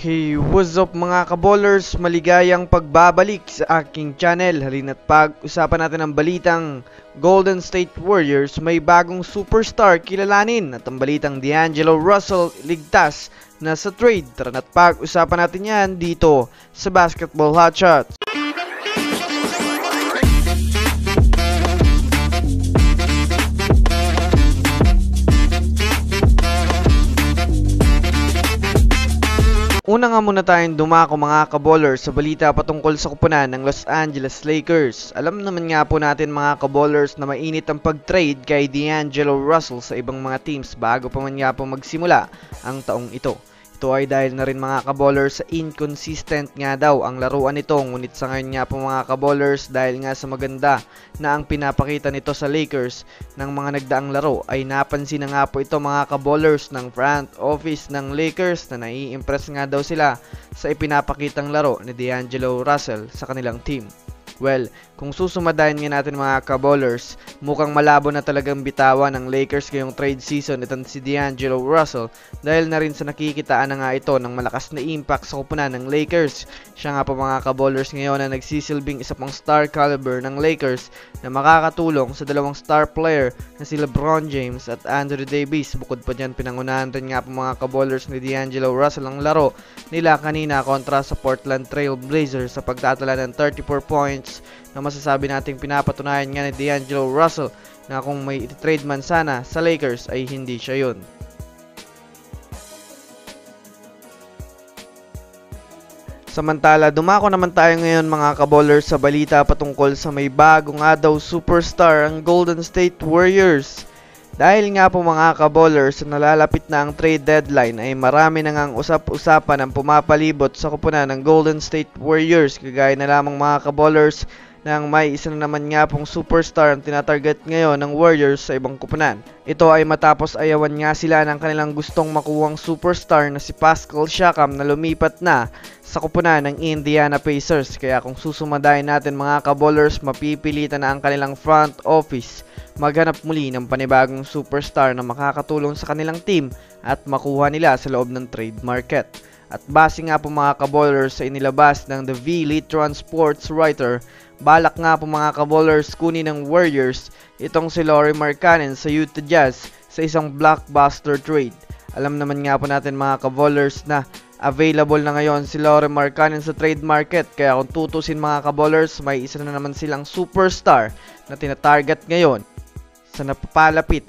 Hey, what's up mga kaballers? Maligayang pagbabalik sa aking channel. Halina't pag-usapan natin ang balitang Golden State Warriors may bagong superstar kilalanin at ang balitang D'Angelo Russell ligtas na sa trade. Tara na't pag-usapan natin yan dito sa Basketball Hotshots. Una nga muna tayong dumako mga kaballers sa balita patungkol sa kupunan ng Los Angeles Lakers. Alam naman nga po natin mga kaballers na mainit ang pag-trade kay D'Angelo Russell sa ibang mga teams bago pa man nga po magsimula ang taong ito. Ito ay dahil na rin mga kaballers sa inconsistent nga daw ang laruan nito, ngunit sa ngayon nga po mga kaballers dahil nga sa maganda na ang pinapakita nito sa Lakers ng mga nagdaang laro ay napansin na nga po ito mga kaballers ng front office ng Lakers na nai-impress nga daw sila sa ipinapakitang laro ni D'Angelo Russell sa kanilang team. Well, kung susumadahin nga natin mga kaballers, mukhang malabo na talagang bitawan ng Lakers ngayong trade season itong si D'Angelo Russell dahil na rin sa nakikitaan na nga ito ng malakas na impact sa kupunan ng Lakers. Siya nga po mga kaballers ngayon na nagsisilbing isa pang star caliber ng Lakers na makakatulong sa dalawang star player na si LeBron James at Anthony Davis. Bukod pa dyan, pinangunahan rin nga po mga kaballers ni D'Angelo Russell ang laro nila kanina kontra sa Portland Trail Blazers sa pagtatala ng 34 points na masasabi nating pinapatunayan nga ni D'Angelo Russell na kung may trade man sana sa Lakers ay hindi siya yun. Samantala, dumako naman tayo ngayon mga kaballers sa balita patungkol sa may bago nga daw superstar ang Golden State Warriors. Dahil nga po mga kaballers, nalalapit na ang trade deadline ay marami na ngang usap-usapan ang pumapalibot sa kupunan ng Golden State Warriors. Kagaya na lamang mga kaballers nang may isa na naman nga pong superstar ang tinatarget ngayon ng Warriors sa ibang kupunan. Ito ay matapos ayawan nga sila ng kanilang gustong makuwang superstar na si Pascal Siakam na lumipat na sa kupunan ng Indiana Pacers. Kaya kung susumadahin natin mga kaballers, mapipilitan na ang kanilang front office maghanap muli ng panibagong superstar na makakatulong sa kanilang team at makuha nila sa loob ng trade market. At base nga po mga kaballers sa inilabas ng The Litron Sports writer, balak nga po mga kaballers kunin ng Warriors itong si Lauri Markkanen sa Utah Jazz sa isang blockbuster trade. Alam naman nga po natin mga kaballers na available na ngayon si Lauri Markkanen sa trade market, kaya kung tutusin mga kaballers, may isa na naman silang superstar na tinatarget ngayon sa napapalapit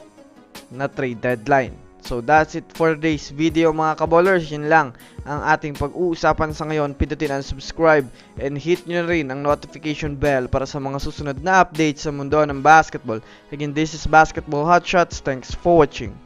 na trade deadline. So that's it for today's video mga kaballers. Yun lang ang ating pag-uusapan sa ngayon. Pindutin ang subscribe and hit nyo na rin ang notification bell para sa mga susunod na updates sa mundo ng basketball. Again, this is Basketball Hotshots. Thanks for watching.